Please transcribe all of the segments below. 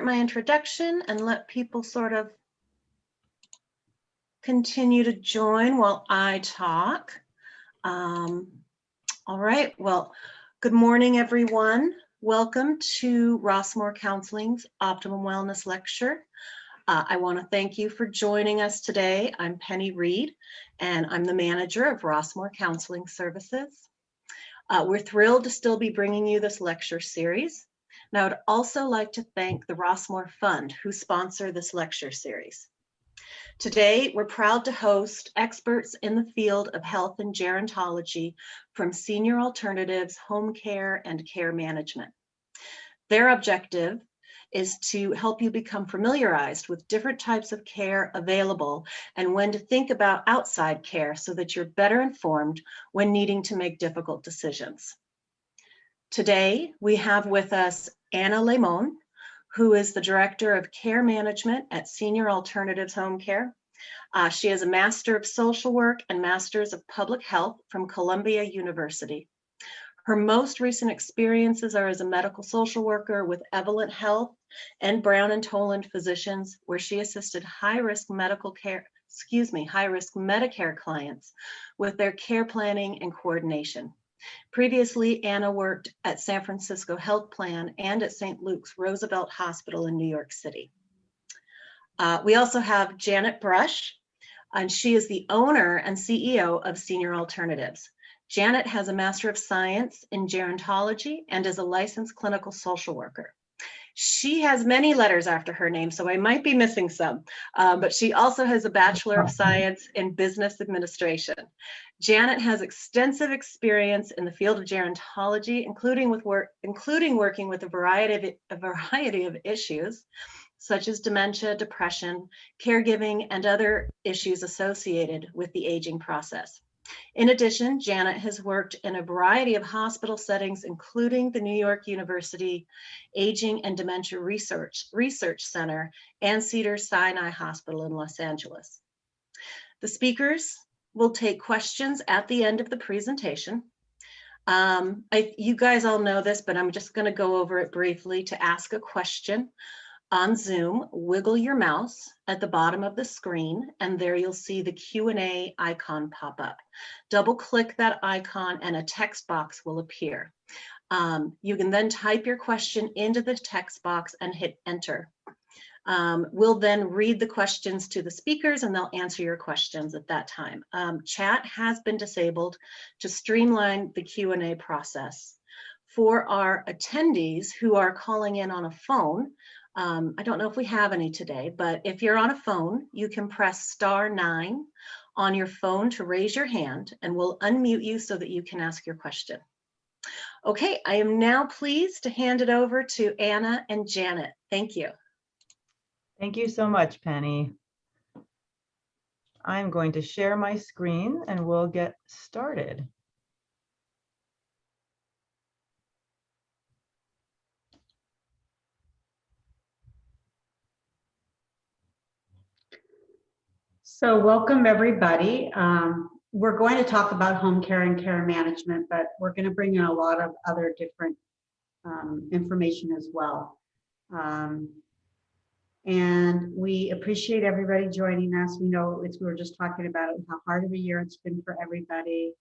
My introduction and let people sort of continue to join while I talk. All right, well, good morning, everyone. Welcome to Rossmore Counseling's Optimum Wellness Lecture. I want to thank you for joining us today. I'm Penny Reed, and I'm the manager of Rossmore Counseling Services. We're thrilled to still be bringing you this lecture series. And I would also like to thank the Rossmore Fund, who sponsor this lecture series. Today, we're proud to host experts in the field of health and gerontology from Senior Alternatives, Home Care, and Care Management. Their objective is to help you become familiarized with different types of care available and when to think about outside care so that you're better informed when needing to make difficult decisions. Today, we have with us Anna Lemon, who is the Director of Care Management at Senior Alternatives Home Care. She has a Master of Social Work and Masters of Public Health from Columbia University. Her most recent experiences are as a medical social worker with Evolent Health and Brown and Toland Physicians, where she assisted high-risk Medicare clients with their care planning and coordination. Previously, Anna worked at San Francisco Health Plan and at St. Luke's Roosevelt Hospital in New York City. We also have Janet Brush, and she is the owner and CEO of Senior Alternatives. Janet has a Master of Science in Gerontology and is a licensed clinical social worker. She has many letters after her name, so I might be missing some, but she also has a Bachelor of Science in Business Administration. Janet has extensive experience in the field of gerontology, including working with a variety of issues, such as dementia, depression, caregiving, and other issues associated with the aging process. In addition, Janet has worked in a variety of hospital settings, including the New York University Aging and Dementia Research Center and Cedars-Sinai Hospital in Los Angeles. The speakers will take questions at the end of the presentation. You guys all know this, but I'm just going to go over it briefly. To ask a question on Zoom, wiggle your mouse at the bottom of the screen, and there you'll see the Q&A icon pop up. Double click that icon and a text box will appear. You can then type your question into the text box and hit enter. We'll then read the questions to the speakers and they'll answer your questions at that time. Chat has been disabled to streamline the Q&A process. For our attendees who are calling in on a phone, I don't know if we have any today, but if you're on a phone, you can press *9 on your phone to raise your hand and we'll unmute you so that you can ask your question. Okay, I am now pleased to hand it over to Anna and Janet. Thank you. Thank you so much, Penny. I'm going to share my screen and we'll get started. So welcome everybody. We're going to talk about home care and care management, but we're going to bring in a lot of other different information as well. And we appreciate everybody joining us. We know we were just talking about it, how hard of a year it's been for everybody.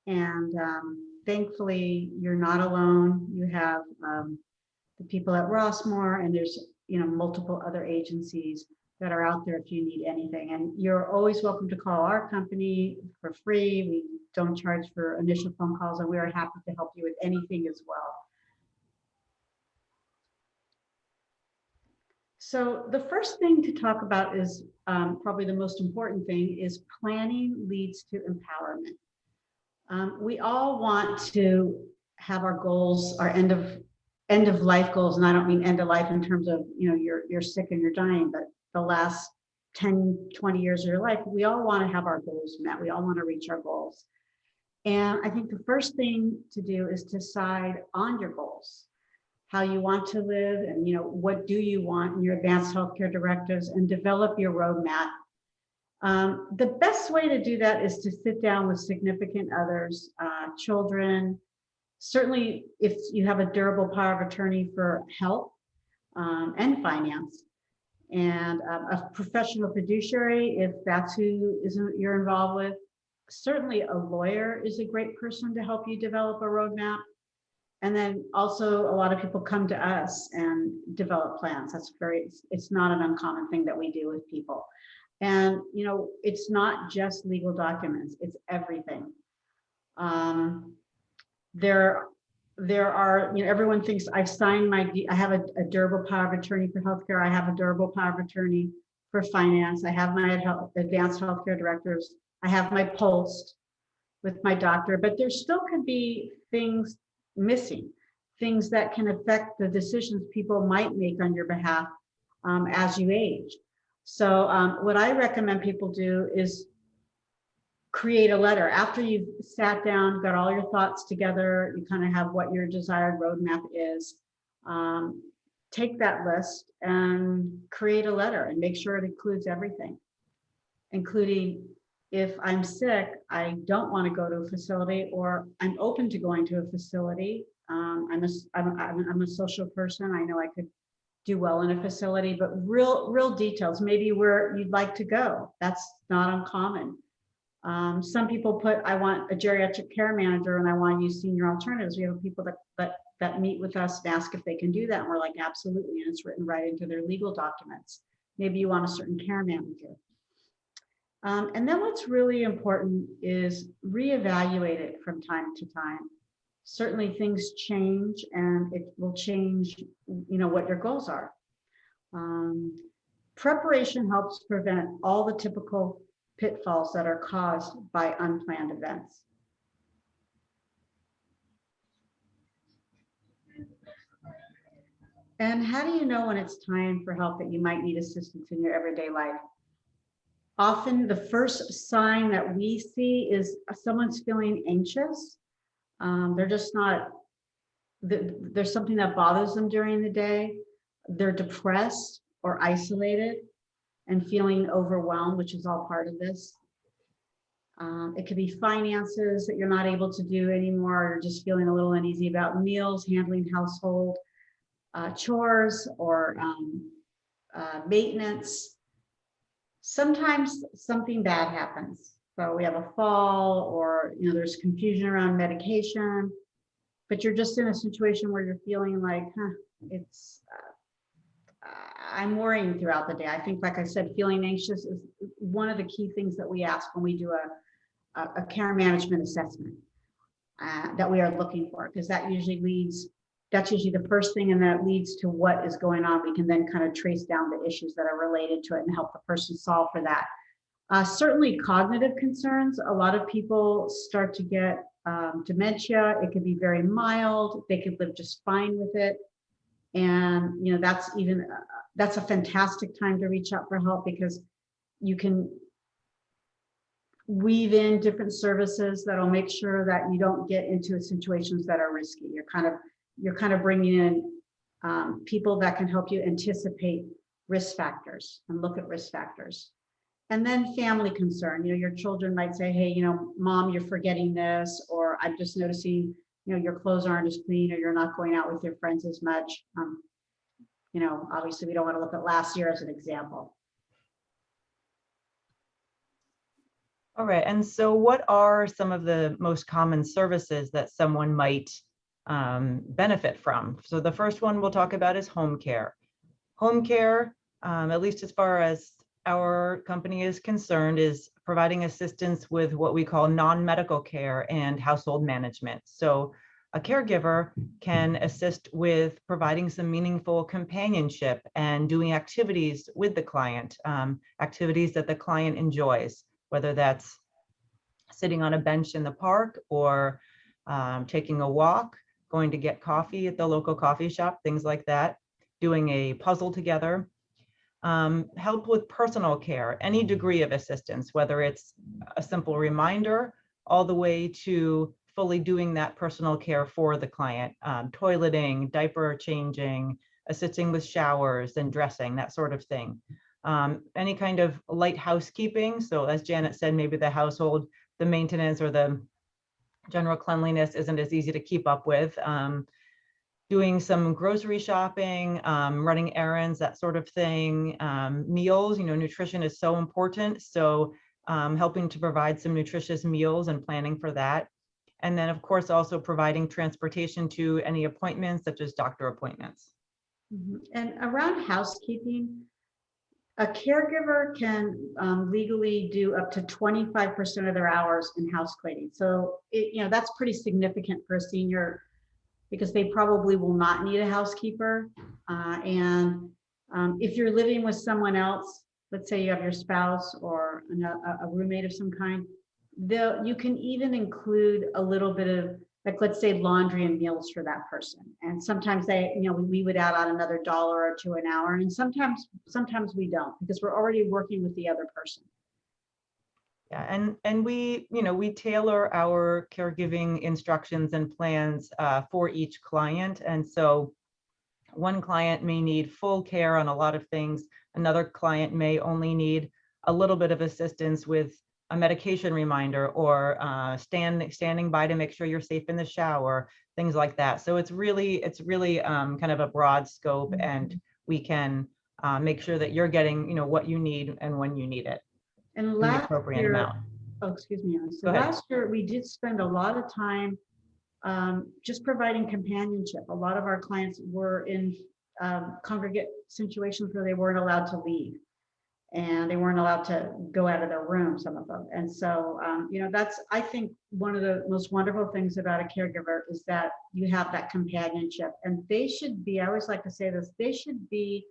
And thankfully, you're not alone. You have the people at Rossmore, and there's multiple other agencies that are out there if you need anything. And you're always welcome to call our company for free. We don't charge for initial phone calls, and we are happy to help you with anything as well. So the first thing to talk about is probably the most important thing is planning leads to empowerment. We all want to have our goals, our end of life goals, and I don't mean end of life in terms of you're sick and you're dying, but the last 10, 20 years of your life, we all want to have our goals met. We all want to reach our goals. And I think the first thing to do is decide on your goals, how you want to live, and what do you want in your advanced healthcare directives, and develop your roadmap. The best way to do that is to sit down with significant others, children. Certainly, if you have a durable power of attorney for health, and finance. And a professional fiduciary, if that's who you're involved with. Certainly a lawyer is a great person to help you develop a roadmap. And then also a lot of people come to us and develop plans. It's not an uncommon thing that we do with people. And, it's not just legal documents, it's everything. There are, everyone thinks I've signed I have a durable power of attorney for healthcare. I have a durable power of attorney for finance. I have my advanced healthcare directors. I have my post with my doctor, but there still could be things missing, things that can affect the decisions people might make on your behalf as you age. So what I recommend people do is create a letter after you've sat down, got all your thoughts together, you kind of have what your desired roadmap is. Take that list and create a letter and make sure it includes everything, including if I'm sick, I don't want to go to a facility, or I'm open to going to a facility. I'm a social person. I know I could do well in a facility, but real details, maybe where you'd like to go. That's not uncommon. Some people put, I want a geriatric care manager and I want to use senior alternatives. We have people that meet with us and ask if they can do that. And we're like, absolutely. And it's written right into their legal documents. Maybe you want a certain care manager. And then what's really important is reevaluate it from time to time. Certainly things change and it will change, what your goals are. Preparation helps prevent all the typical pitfalls that are caused by unplanned events. And how do you know when it's time for help that you might need assistance in your everyday life? Often the first sign that we see is someone's feeling anxious. They're just not, there's something that bothers them during the day. They're depressed or isolated and feeling overwhelmed, which is all part of this. It could be finances that you're not able to do anymore. You're just feeling a little uneasy about meals, handling household chores, or maintenance. Sometimes something bad happens. So we have a fall, or there's confusion around medication, but you're just in a situation where you're feeling like, I'm worrying throughout the day. I think, like I said, feeling anxious is one of the key things that we ask when we do a care management assessment that we are looking for, because that's usually the first thing, and that leads to what is going on. We can then kind of trace down the issues that are related to it and help the person solve for that. Certainly cognitive concerns. A lot of people start to get dementia. It could be very mild. They could live just fine with it. And, that's a fantastic time to reach out for help, because you can weave in different services that'll make sure that you don't get into situations that are risky. You're kind of bringing in people that can help you anticipate risk factors and look at risk factors. And then family concern. Your children might say, hey, mom, you're forgetting this, or I'm just noticing, your clothes aren't as clean, or you're not going out with your friends as much. Obviously we don't want to look at last year as an example. All right. And so what are some of the most common services that someone might benefit from? So the first one we'll talk about is home care. Home care, at least as far as our company is concerned, is providing assistance with what we call non-medical care and household management. So a caregiver can assist with providing some meaningful companionship and doing activities with the client, activities that the client enjoys, whether that's sitting on a bench in the park, or taking a walk, going to get coffee at the local coffee shop, things like that, doing a puzzle together. Help with personal care, any degree of assistance, whether it's a simple reminder all the way to fully doing that personal care for the client, toileting, diaper changing, assisting with showers and dressing, that sort of thing. Any kind of light housekeeping. So as Janet said, maybe the household, the maintenance or the general cleanliness isn't as easy to keep up with. doing some grocery shopping, running errands, that sort of thing. Meals, nutrition is so important. So helping to provide some nutritious meals and planning for that. And then, of course, also providing transportation to any appointments, such as doctor appointments. And around housekeeping, a caregiver can legally do up to 25% of their hours in house cleaning. So, that's pretty significant for a senior because they probably will not need a housekeeper. And if you're living with someone else, let's say you have your spouse or a roommate of some kind, you can even include a little bit of, like, let's say laundry and meals for that person. And sometimes we would add on another $1 or $2 an hour. And sometimes we don't because we're already working with the other person. Yeah, and we tailor our caregiving instructions and plans for each client. And so one client may need full care on a lot of things. Another client may only need a little bit of assistance with a medication reminder or standing by to make sure you're safe in the shower, things like that. So it's really kind of a broad scope, and we can make sure that you're getting what you need and when you need it. And the last appropriate year, amount. oh, excuse me, Anna. So Go ahead. last year we did spend a lot of time just providing companionship. A lot of our clients were in congregate situations where they weren't allowed to leave and they weren't allowed to go out of their room, some of them. And so, that's, I think, one of the most wonderful things about a caregiver is that you have that companionship. And they should be, I always like to say this, they should be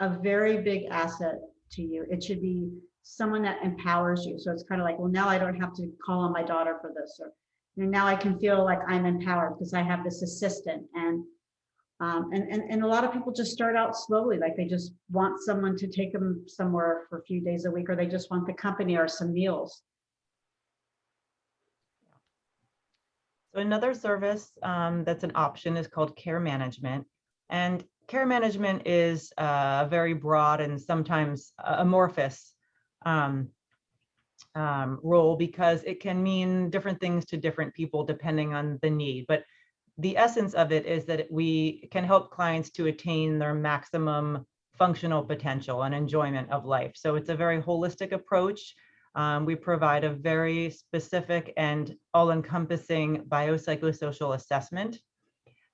a very big asset to you. It should be someone that empowers you. So it's kind of like, well, now I don't have to call on my daughter for this, or now I can feel like I'm empowered because I have this assistant. And a lot of people just start out slowly, like they just want someone to take them somewhere for a few days a week, or they just want the company or some meals. So another service that's an option is called care management. And care management is a very broad and sometimes amorphous role because it can mean different things to different people depending on the need. But the essence of it is that we can help clients to attain their maximum functional potential and enjoyment of life. So it's a very holistic approach. We provide a very specific and all-encompassing biopsychosocial assessment.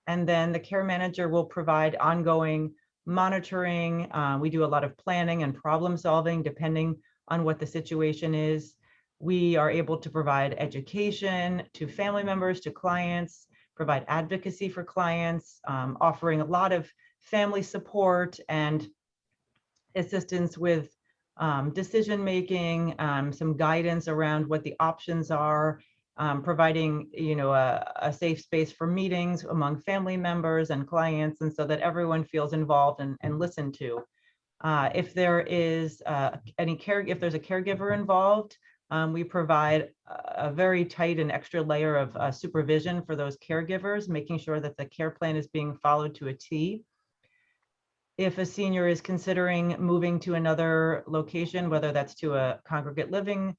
And then the care manager will provide ongoing monitoring. We do a lot of planning and problem solving depending on what the situation is. We are able to provide education to family members, to clients, provide advocacy for clients, offering a lot of family support and assistance with decision-making, some guidance around what the options are, providing a safe space for meetings among family members and clients, and so that everyone feels involved and listened to. If there is if there's a caregiver involved, we provide a very tight and extra layer of supervision for those caregivers, making sure that the care plan is being followed to a T. If a senior is considering moving to another location, whether that's to a congregate living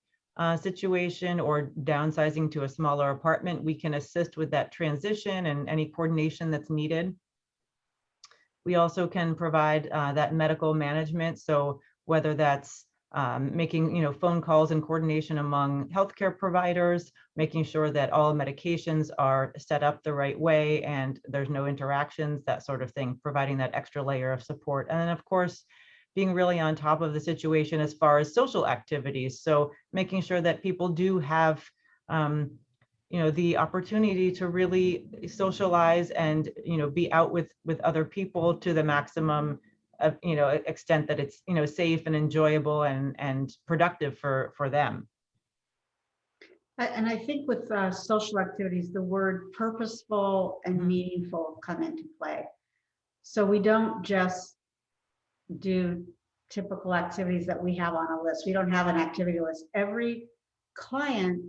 situation or downsizing to a smaller apartment, we can assist with that transition and any coordination that's needed. We also can provide that medical management. So whether that's making phone calls and coordination among healthcare providers, making sure that all medications are set up the right way and there's no interactions, that sort of thing, providing that extra layer of support. And then, of course, being really on top of the situation as far as social activities. So making sure that people do have the opportunity to really socialize and be out with other people to the maximum extent that it's safe and enjoyable and productive for them. And I think with social activities, the word purposeful and meaningful come into play. So we don't just do typical activities that we have on a list. We don't have an activity list. Every client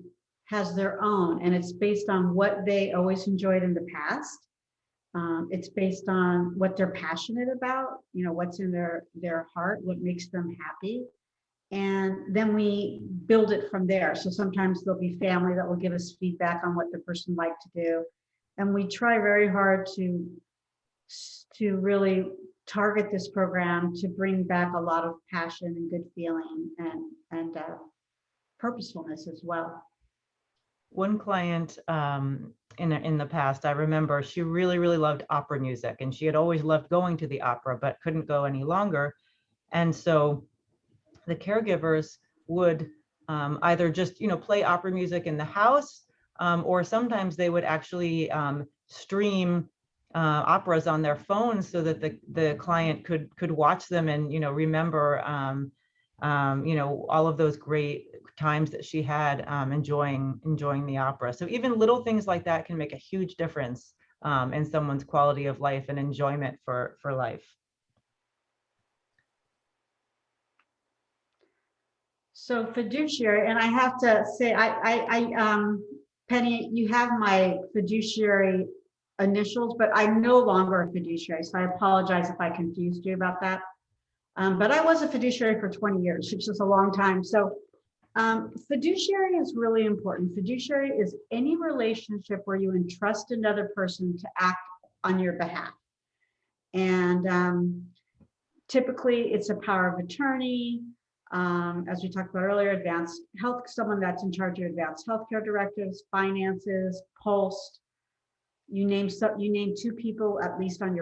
has their own, and it's based on what they always enjoyed in the past. It's based on what they're passionate about, what's in their heart, what makes them happy. And then we build it from there. So sometimes there'll be family that will give us feedback on what the person liked to do. And we try very hard to to really target this program to bring back a lot of passion and good feeling and purposefulness as well. One client in the past, I remember she really, really loved opera music, and she had always loved going to the opera, but couldn't go any longer. And so the caregivers would either just, play opera music in the house, or sometimes they would actually stream operas on their phones so that the client could watch them and, remember, all of those great times that she had enjoying the opera. So even little things like that can make a huge difference in someone's quality of life and enjoyment for life. So fiduciary, and I have to say, Penny, you have my fiduciary initials, but I'm no longer a fiduciary, so I apologize if I confused you about that. But I was a fiduciary for 20 years, which is a long time. So fiduciary is really important. Fiduciary is any relationship where you entrust another person to act on your behalf. And typically it's a power of attorney, as we talked about earlier, advanced health, someone that's in charge of advanced healthcare directives, finances, post. You name two people at least on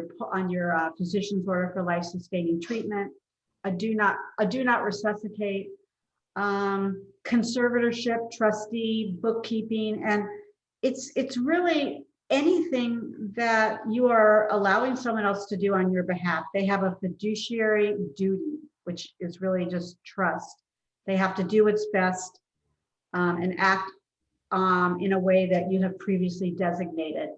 your physician's order for life-sustaining treatment. A do not resuscitate, conservatorship, trustee, bookkeeping, and it's really anything that you are allowing someone else to do on your behalf. They have a fiduciary duty, which is really just trust. They have to do what's best and act in a way that you have previously designated.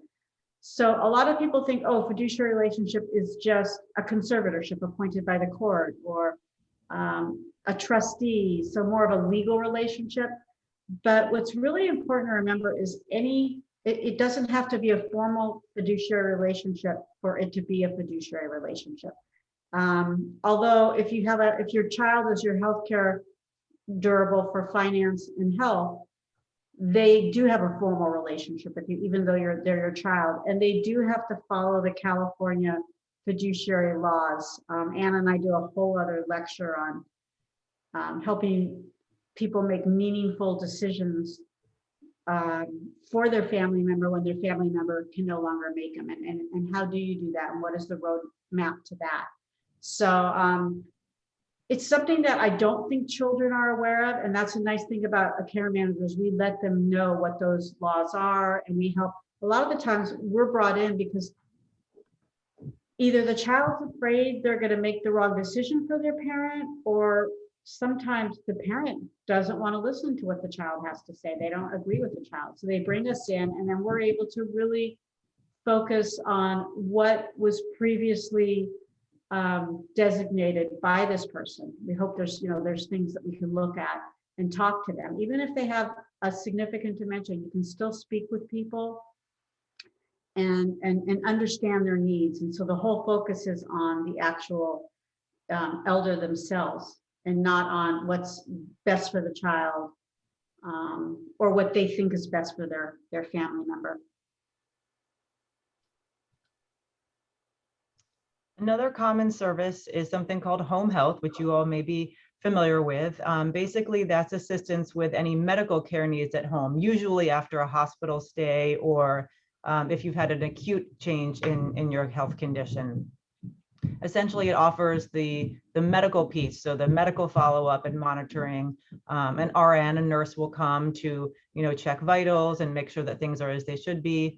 So a lot of people think, oh, fiduciary relationship is just a conservatorship appointed by the court or a trustee, so more of a legal relationship. But what's really important to remember is it doesn't have to be a formal fiduciary relationship for it to be a fiduciary relationship. Although if your child is your healthcare durable for finance and health, they do have a formal relationship with you, even though they're your child, and they do have to follow the California fiduciary laws. Anna and I do a whole other lecture on helping people make meaningful decisions for their family member when their family member can no longer make them, and how do you do that, and what is the roadmap to that? So it's something that I don't think children are aware of, and that's a nice thing about a care manager is we let them know what those laws are, and we help. A lot of the times we're brought in because either the child's afraid they're going to make the wrong decision for their parent, or sometimes the parent doesn't want to listen to what the child has to say. They don't agree with the child. So they bring us in, and then we're able to really focus on what was previously designated by this person. We hope there's things that we can look at and talk to them. Even if they have a significant dementia, you can still speak with people and understand their needs. And so the whole focus is on the actual elder themselves and not on what's best for the child or what they think is best for their family member. Another common service is something called home health, which you all may be familiar with. Basically, that's assistance with any medical care needs at home, usually after a hospital stay or if you've had an acute change in your health condition. Essentially, it offers the medical piece, so the medical follow-up and monitoring. An RN, a nurse, will come to check vitals and make sure that things are as they should be.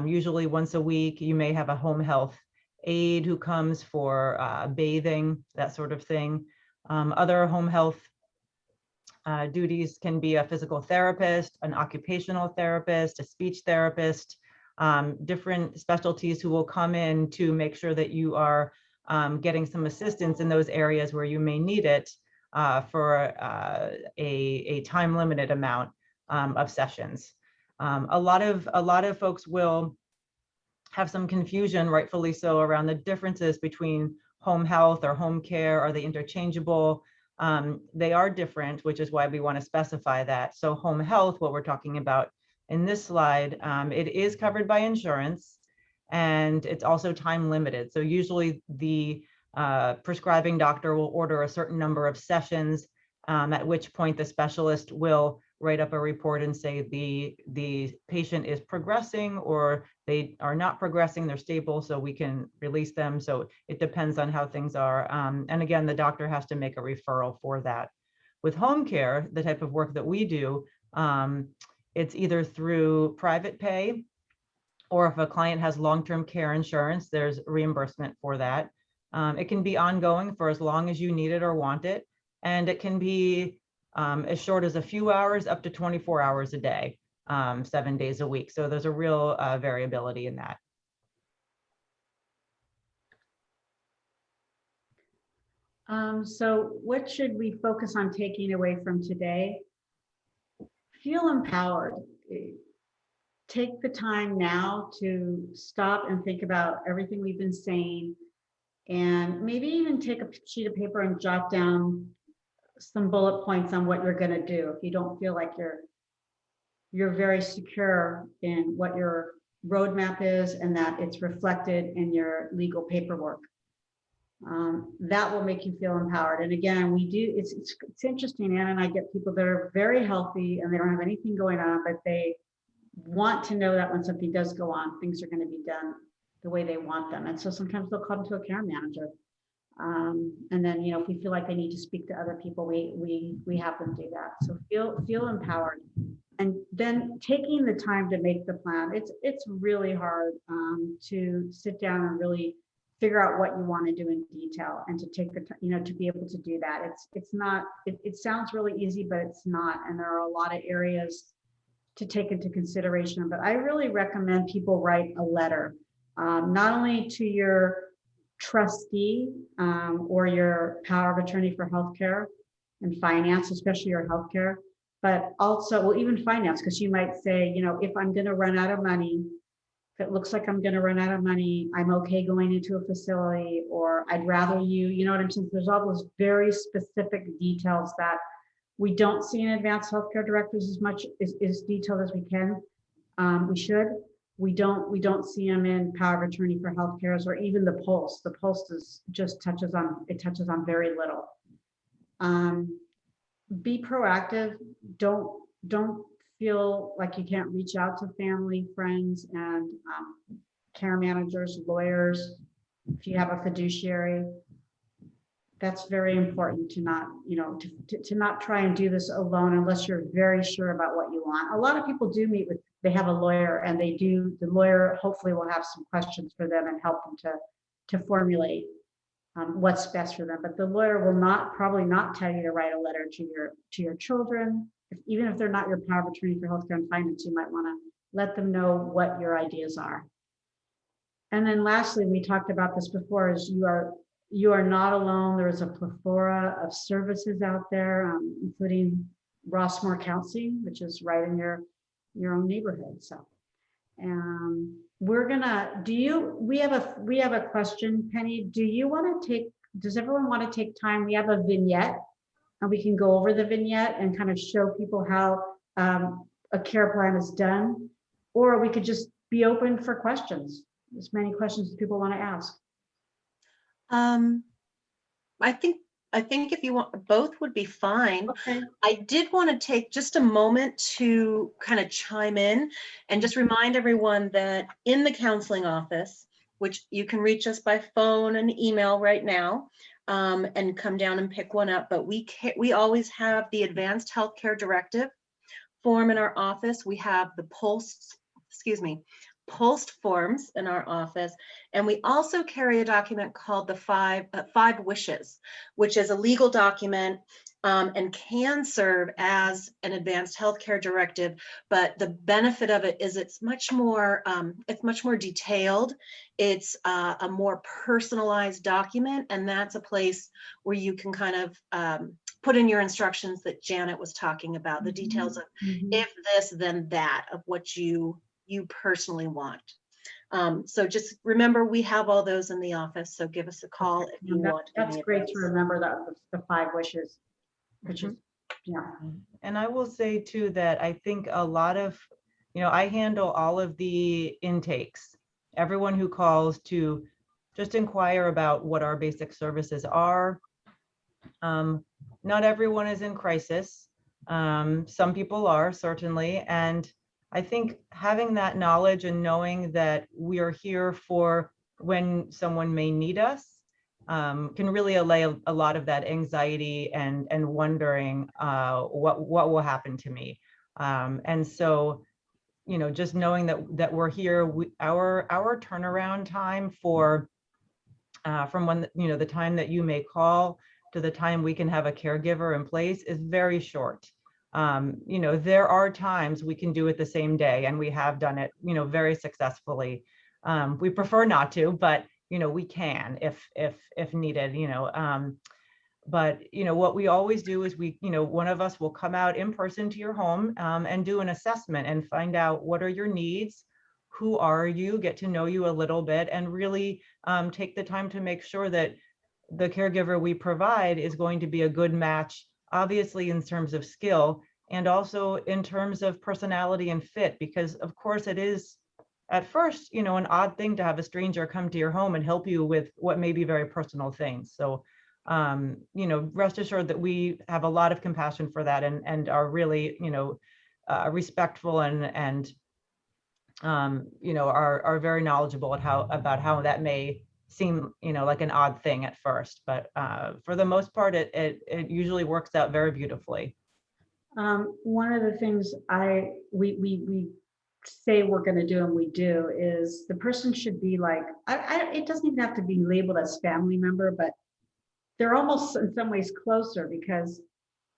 Usually once a week, you may have a home health aide who comes for bathing, that sort of thing. Other home health duties can be a physical therapist, an occupational therapist, a speech therapist, different specialties who will come in to make sure that you are getting some assistance in those areas where you may need it for a time-limited amount of sessions. A lot of folks will have some confusion, rightfully so, around the differences between home health or home care. Are they interchangeable? They are different, which is why we want to specify that. So home health, what we're talking about in this slide, it is covered by insurance. and it's also time limited. So usually the prescribing doctor will order a certain number of sessions, at which point the specialist will write up a report and say the patient is progressing or they are not progressing, they're stable, so we can release them. So it depends on how things are. And again, the doctor has to make a referral for that. With home care, the type of work that we do, it's either through private pay, or if a client has long-term care insurance, there's reimbursement for that. It can be ongoing for as long as you need it or want it. And it can be as short as a few hours up to 24 hours a day, 7 days a week. So there's a real variability in that. So what should we focus on taking away from today? Feel empowered. Take the time now to stop and think about everything we've been saying, and maybe even take a sheet of paper and jot down some bullet points on what you're going to do if you don't feel like you're very secure in what your roadmap is and that it's reflected in your legal paperwork. That will make you feel empowered. And again, it's interesting, Anna and I get people that are very healthy and they don't have anything going on, but they want to know that when something does go on, things are going to be done the way they want them. And so sometimes they'll come to a care manager. And then, if we feel like they need to speak to other people, we have them do that. So feel empowered. And then taking the time to make the plan. It's really hard to sit down and really figure out what you want to do in detail, and to take the time, to be able to do that. It's not, it sounds really easy, but it's not. And there are a lot of areas to take into consideration. But I really recommend people write a letter, not only to your trustee or your power of attorney for healthcare and finance, especially your healthcare, but also, well, even finance, because you might say, if I'm going to run out of money, if it looks like I'm going to run out of money, I'm okay going into a facility, or I'd rather you know what I'm saying? There's all those very specific details that we don't see in advanced healthcare directives as much as detailed as we can. We should. We don't see them in power of attorney for healthcare, or even the PULSE. The PULSE touches on very little. Be proactive. Don't feel like you can't reach out to family, friends, and care managers, lawyers. If you have a fiduciary, that's very important to not, to not try and do this alone unless you're very sure about what you want. A lot of people do they have a lawyer, and the lawyer hopefully will have some questions for them and help them to formulate what's best for them. But the lawyer will probably not tell you to write a letter to your children. Even if they're not your power of attorney for healthcare and finance, you might want to let them know what your ideas are. And then lastly, we talked about this before, is you are not alone. There is a plethora of services out there, including Rossmore Counseling, which is right in your own neighborhood. So we have a question, Penny. Does everyone want to take time? We have a vignette, and we can go over the vignette and kind of show people how a care plan is done, or we could just be open for questions, as many questions as people want to ask. I think if you want, both would be fine. Okay. I did want to take just a moment to kind of chime in and just remind everyone that in the counseling office, which you can reach us by phone and email right now, and come down and pick one up, but we always have the Advanced Healthcare Directive form in our office. We have the PULSed forms in our office, and we also carry a document called the five wishes, which is a legal document and can serve as an advanced healthcare directive. But the benefit of it is it's much more detailed. It's a more personalized document, and that's a place where you can kind of put in your instructions that Janet was talking about, the details of if this, then that, of what you personally want. So just remember, we have all those in the office, so give us a call if you want. That's great to remember, the 5 wishes, which is, yeah. And I will say too that I think a lot of, I handle all of the intakes everyone who calls to just inquire about what our basic services are. Not everyone is in crisis. Some people are, certainly. And I think having that knowledge and knowing that we are here for when someone may need us can really allay a lot of that anxiety and wondering what will happen to me. And so, you know, just knowing that we're here, our turnaround time for from when, you know, the time that you may call to the time we can have a caregiver in place is very short. You know, there are times we can do it the same day, and we have done it, you know, very successfully. We prefer not to, but you know, we can if needed, you know. But you know, what we always do is you know, one of us will come out in person to your home and do an assessment and find out what are your needs, who are you, get to know you a little bit, and really take the time to make sure that the caregiver we provide is going to be a good match, obviously in terms of skill and also in terms of personality and fit, because of course it is at first, you know, an odd thing to have a stranger come to your home and help you with what may be very personal things. So, you know, rest assured that we have a lot of compassion for that and are really, you know, respectful and you know, are very knowledgeable about how that may seem, you know, like an odd thing at first, but for the most part, it usually works out very beautifully. One of the things we say we're going to do and we do is the person should be like, it doesn't even have to be labeled as family member, but they're almost in some ways closer because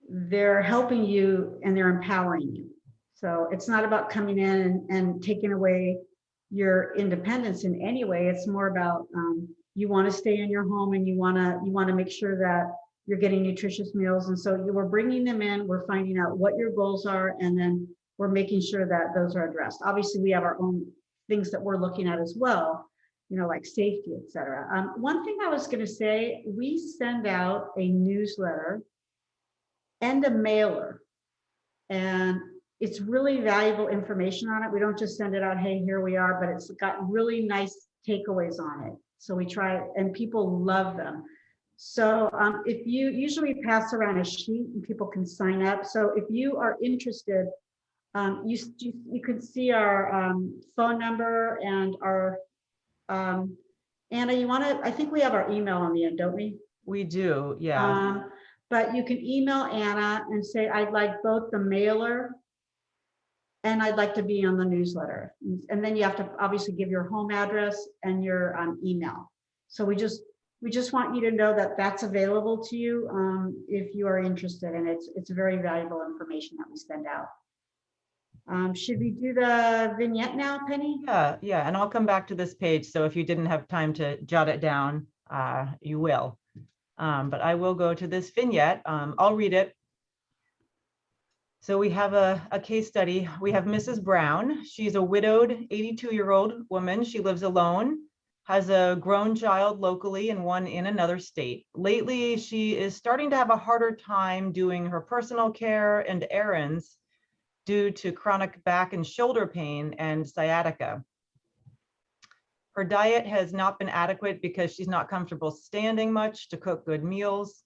they're helping you and they're empowering you. So it's not about coming in and taking away your independence in any way. It's more about you want to stay in your home and you want to make sure that you're getting nutritious meals. And so we're bringing them in, we're finding out what your goals are, and then we're making sure that those are addressed. Obviously, we have our own things that we're looking at as well, you know, like safety, et cetera. One thing I was going to say, we send out a newsletter and a mailer, and it's really valuable information on it. We don't just send it out, hey, here we are, but it's got really nice takeaways on it. So we try, and people love them. So if you usually pass around a sheet and people can sign up. So if you are interested, you can see our phone number and our, Anna, I think we have our email on the end, don't we? We do, yeah. But you can email Anna and say, I'd like both the mailer and I'd like to be on the newsletter. And then you have to obviously give your home address and your email. So we just want you to know that that's available to you if you are interested, and it's very valuable information that we send out. Should we do the vignette now, Penny? Yeah, and I'll come back to this page. So if you didn't have time to jot it down, you will. But I will go to this vignette. I'll read it. So we have a case study. We have Mrs. Brown. She's a widowed 82-year-old woman. She lives alone, has a grown child locally and one in another state. Lately, she is starting to have a harder time doing her personal care and errands due to chronic back and shoulder pain and sciatica. Her diet has not been adequate because she's not comfortable standing much to cook good meals,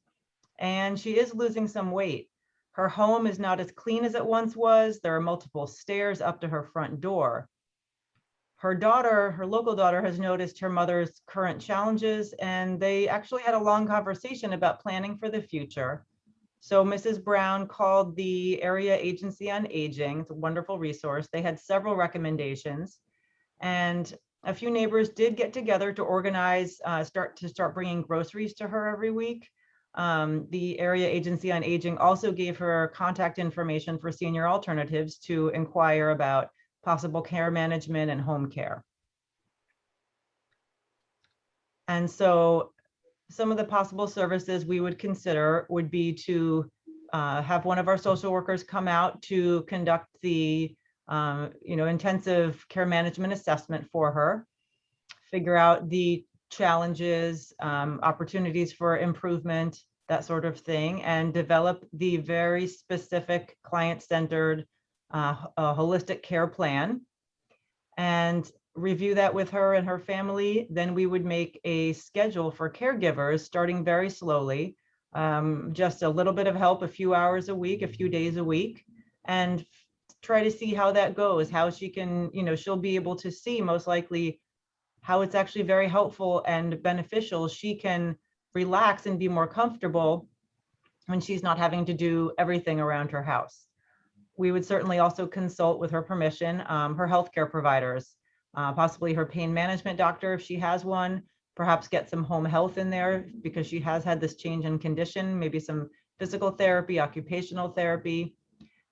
and she is losing some weight. Her home is not as clean as it once was. There are multiple stairs up to her front door. Her local daughter, has noticed her mother's current challenges, and they actually had a long conversation about planning for the future. So Mrs. Brown called the Area Agency on Aging. It's a wonderful resource. They had several recommendations, and a few neighbors did get together to organize, start bringing groceries to her every week. The Area Agency on Aging also gave her contact information for senior alternatives to inquire about possible care management and home care. And so some of the possible services we would consider would be to have one of our social workers come out to conduct the intensive care management assessment for her, figure out the challenges, opportunities for improvement, that sort of thing, and develop the very specific client-centered holistic care plan. And review that with her and her family. Then we would make a schedule for caregivers, starting very slowly, just a little bit of help, a few hours a week, a few days a week, and try to see how that goes, how she can, she'll be able to see most likely how it's actually very helpful and beneficial. She can relax and be more comfortable when she's not having to do everything around her house. We would certainly also consult, with her permission, her healthcare providers, possibly her pain management doctor if she has one, perhaps get some home health in there because she has had this change in condition, maybe some physical therapy, occupational therapy.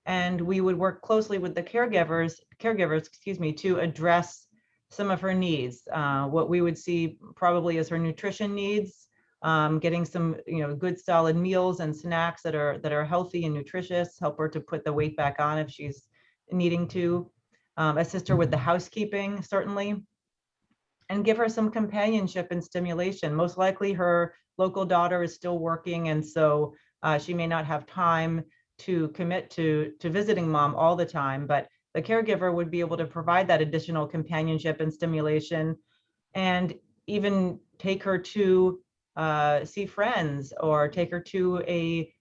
And we would work closely with the caregivers, to address some of her needs. What we would see probably is her nutrition needs, getting some, good solid meals and snacks that are healthy and nutritious, help her to put the weight back on if she's needing to, assist her with the housekeeping, certainly, and give her some companionship and stimulation. Most likely her local daughter is still working, and so she may not have time to commit to visiting mom all the time, but the caregiver would be able to provide that additional companionship and stimulation, and even take her to see friends, or take her to a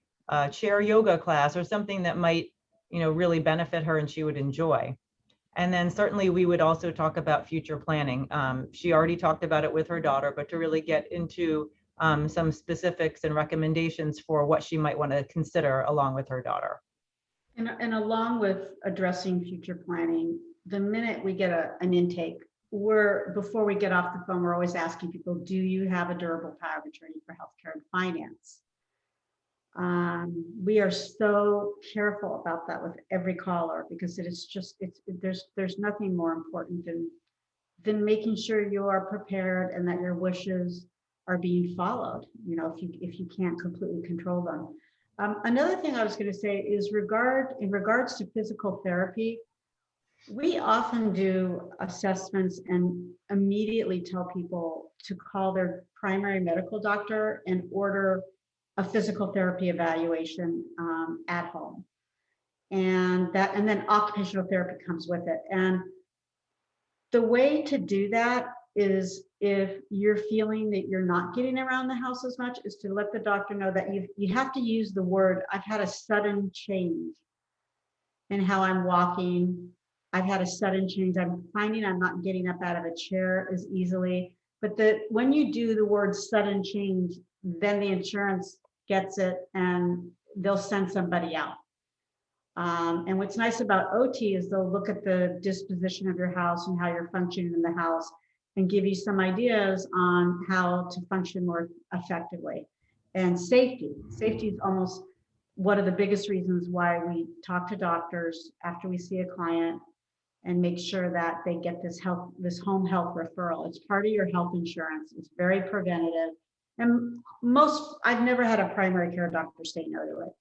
chair yoga class, or something that might, really benefit her and she would enjoy. And then certainly we would also talk about future planning. She already talked about it with her daughter, but to really get into some specifics and recommendations for what she might want to consider along with her daughter. And along with addressing future planning, the minute we get an intake, before we get off the phone, we're always asking people, do you have a durable power of attorney for healthcare and finance? We are so careful about that with every caller, because it is just, there's nothing more important than making sure you are prepared and that your wishes are being followed, if you can't completely control them. Another thing I was going to say is in regards to physical therapy, we often do assessments and immediately tell people to call their primary medical doctor and order a physical therapy evaluation at home. And then occupational therapy comes with it. And the way to do that is, if you're feeling that you're not getting around the house as much, is to let the doctor know that you have to use the word, I've had a sudden change in how I'm walking. I've had a sudden change. I'm finding I'm not getting up out of a chair as easily. But when you do the word sudden change, then the insurance gets it and they'll send somebody out. And what's nice about OT is they'll look at the disposition of your house and how you're functioning in the house, and give you some ideas on how to function more effectively. And safety is almost one of the biggest reasons why we talk to doctors after we see a client and make sure that they get this home health referral. It's part of your health insurance. It's very preventative. And I've never had a primary care doctor say no to it.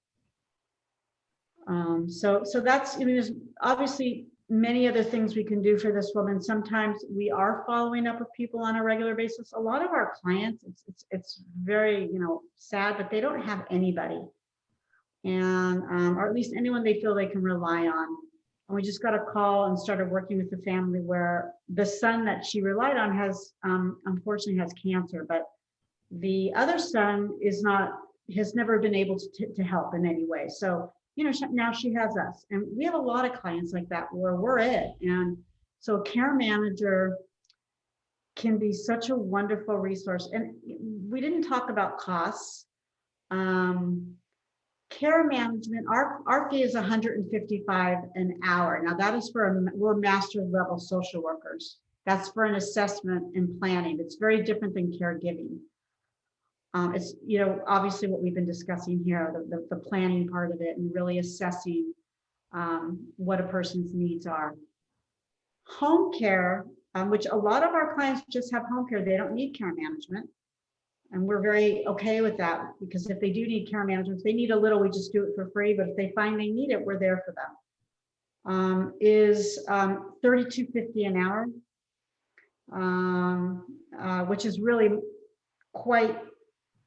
So that's, there's obviously many other things we can do for this woman. Sometimes we are following up with people on a regular basis. A lot of our clients, it's very, sad, but they don't have anybody, and or at least anyone they feel they can rely on. And we just got a call and started working with the family where the son that she relied on unfortunately has cancer, but the other son has never been able to help in any way. So now she has us, and we have a lot of clients like that where we're it. And so a care manager can be such a wonderful resource. And we didn't talk about costs. Care management, our fee is $155 an hour. Now that is we're master's level social workers. That's for an assessment and planning. It's very different than caregiving. It's, obviously what we've been discussing here, the planning part of it, and really assessing what a person's needs are. Home care, which a lot of our clients just have home care, they don't need care management. And we're very okay with that, because if they do need care management, if they need a little, we just do it for free. But if they find they need it, we're there for them. Is $32.50 an hour, which is really quite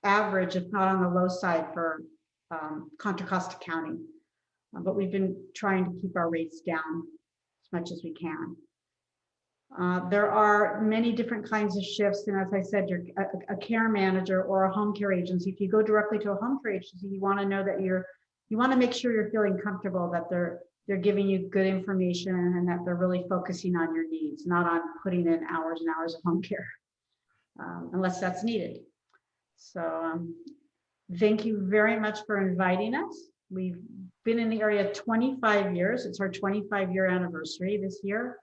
average, if not on the low side, for Contra Costa County. But we've been trying to keep our rates down as much as we can. There are many different kinds of shifts. And as I said, you're a care manager or a home care agency. If you go directly to a home care agency, you want to know that you want to make sure you're feeling comfortable, that they're giving you good information and that they're really focusing on your needs, not on putting in hours and hours of home care, unless that's needed. So thank you very much for inviting us. We've been in the area 25 years. It's our 25-year anniversary this year.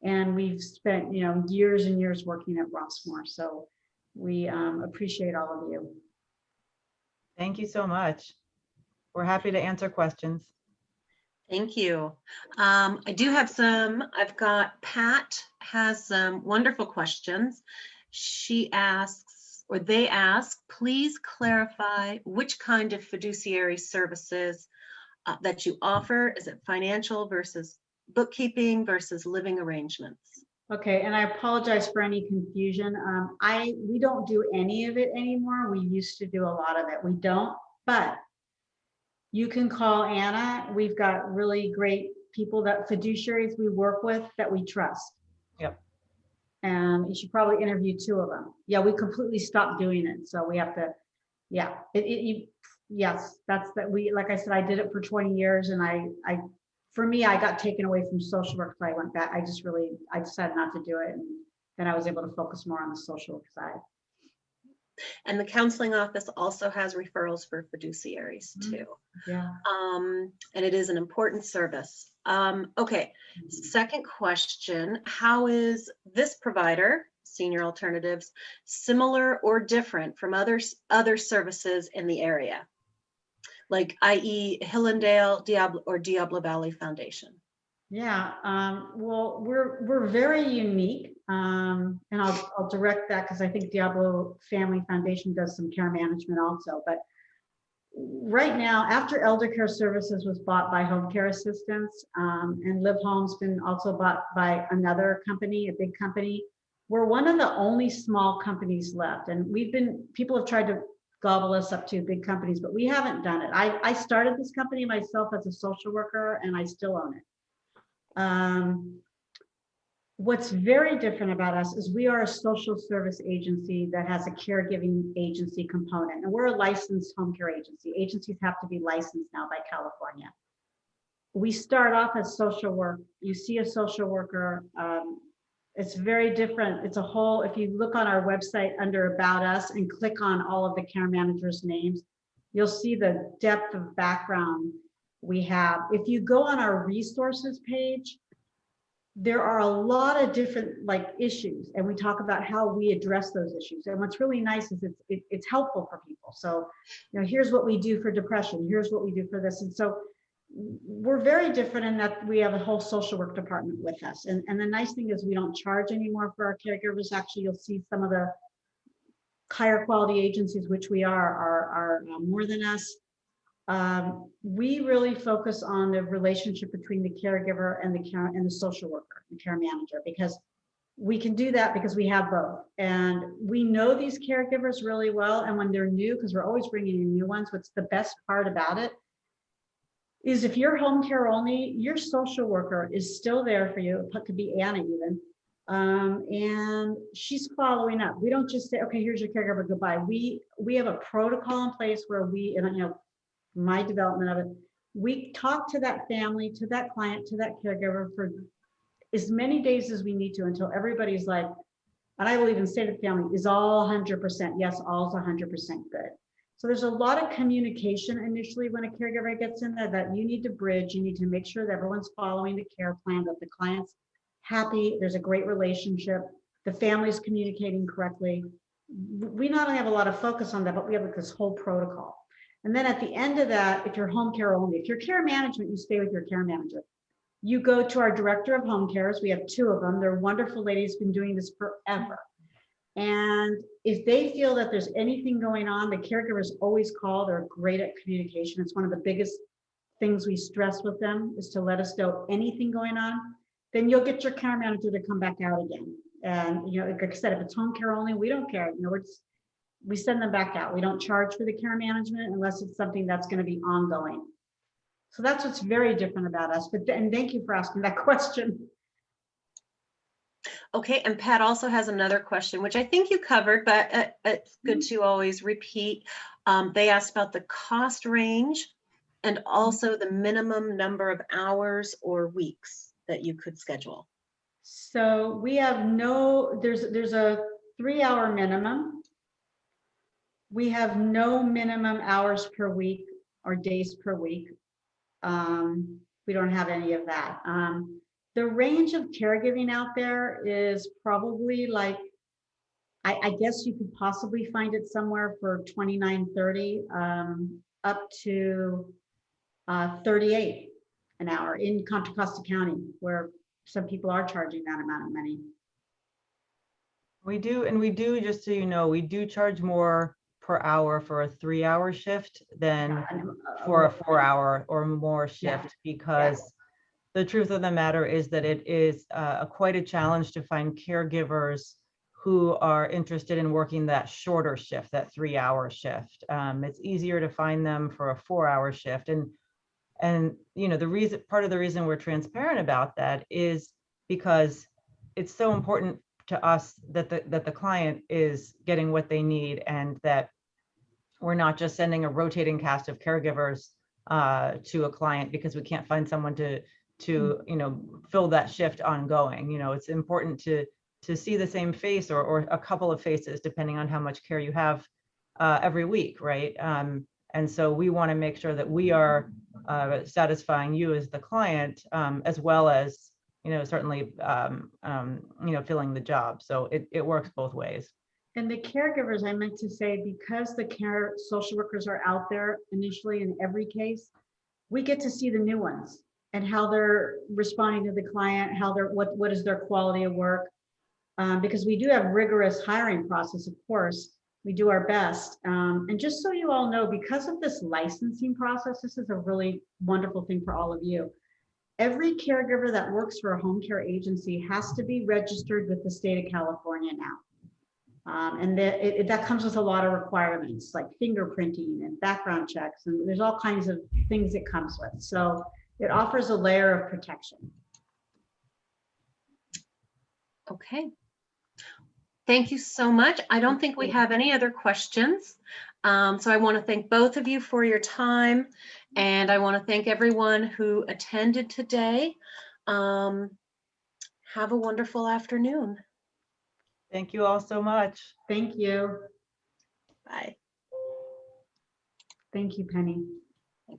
And we've spent, years and years working at Rossmore. So we appreciate all of you. Thank you so much. We're happy to answer questions. Thank you. I do have some. I've got Pat has some wonderful questions. She asks, or they ask, please clarify which kind of fiduciary services that you offer. Is it financial versus bookkeeping versus living arrangements? Okay, and I apologize for any confusion. We don't do any of it anymore. We used to do a lot of it. We don't, but you can call Anna. We've got really great people, that fiduciaries we work with that we trust. Yep. And you should probably interview 2 of them. Yeah, we completely stopped doing it. So we have to, yeah, yes, that's that. Like I said, I did it for 20 years and for me, I got taken away from social work. So I went back. I decided not to do it. And then I was able to focus more on the social work side. And the counseling office also has referrals for fiduciaries too. Yeah. And it is an important service. Okay, second question, how is this provider, Senior Alternatives, similar or different from other services in the area? Like i.e. Hillendale, Diablo Valley Foundation. Yeah, well, we're very unique, and I'll direct that because I think Diablo Family Foundation does some care management also. But right now, after Elder Care Services was bought by Home Care Assistance, and Live Home's been also bought by another company, a big company, we're one of the only small companies left, and people have tried to gobble us up to big companies, but we haven't done it. I started this company myself as a social worker, and I still own it. What's very different about us is we are a social service agency that has a caregiving agency component, and we're a licensed home care agency. Agencies have to be licensed now by California. We start off as social work. You see a social worker, it's very different. It's a whole, if you look on our website under About Us and click on all of the care managers' names, you'll see the depth of background we have. If you go on our resources page, there are a lot of different issues, and we talk about how we address those issues. And what's really nice is it's helpful for people. So, here's what we do for depression. Here's what we do for this. And so we're very different in that we have a whole social work department with us. And the nice thing is we don't charge anymore for our caregivers. Actually, you'll see some of the higher quality agencies, which we are more than us. We really focus on the relationship between the caregiver and the social worker, the care manager, because we can do that because we have both. And we know these caregivers really well. And when they're new, because we're always bringing in new ones, what's the best part about it is if you're home care only, your social worker is still there for you. It could be Anna even. And she's following up. We don't just say, okay, here's your caregiver, goodbye. We have a protocol in place where my development of it, we talk to that family, to that client, to that caregiver for as many days as we need to until everybody's like, and I will even say to the family, is all 100%, yes, all's 100% good. So there's a lot of communication initially when a caregiver gets in there that you need to bridge. You need to make sure that everyone's following the care plan, that the client's happy, there's a great relationship, the family's communicating correctly. We not only have a lot of focus on that, but we have this whole protocol. And then at the end of that, if you're home care only, if you're care management, you stay with your care manager. You go to our director of home cares. We have 2 of them. They're wonderful ladies, been doing this forever. And if they feel that there's anything going on, the caregivers always call. They're great at communication. It's one of the biggest things we stress with them is to let us know anything going on. Then you'll get your care manager to come back out again. And, like I said, if it's home care only, we don't care. We send them back out. We don't charge for the care management unless it's something that's going to be ongoing. So that's what's very different about us. And thank you for asking that question. Okay, and Pat also has another question, which I think you covered, but it's good to always repeat. They asked about the cost range and also the minimum number of hours or weeks that you could schedule. So we have there's a 3-hour minimum. We have no minimum hours per week or days per week. We don't have any of that. The range of caregiving out there is probably like, I guess you could possibly find it somewhere for $29.30 up to 38 an hour in Contra Costa County, where some people are charging that amount of money. We do, just so you know, we do charge more per hour for a 3-hour shift than for a 4-hour or more shift, because the truth of the matter is that it is quite a challenge to find caregivers who are interested in working that shorter shift, that 3-hour shift. It's easier to find them for a 4-hour shift. And you know, part of the reason we're transparent about that is because it's so important to us that the client is getting what they need, and that we're not just sending a rotating cast of caregivers to a client because we can't find someone to you know, fill that shift ongoing. You know, it's important to see the same face or a couple of faces depending on how much care you have every week, right? And so we want to make sure that we are satisfying you as the client, as well as, you know, certainly you know, filling the job. So it works both ways. And the caregivers, I meant to say, because the care social workers are out there initially in every case, we get to see the new ones and how they're responding to the client, how they're, what is their quality of work. Because we do have rigorous hiring process, of course, we do our best. And just so you all know, because of this licensing process, this is a really wonderful thing for all of you. Every caregiver that works for a home care agency has to be registered with the state of California now. And that comes with a lot of requirements like fingerprinting and background checks, and there's all kinds of things it comes with. So it offers a layer of protection. Okay. Thank you so much. I don't think we have any other questions. So I want to thank both of you for your time, and I want to thank everyone who attended today. Have a wonderful afternoon. Thank you all so much. Thank you. Bye. Thank you, Penny.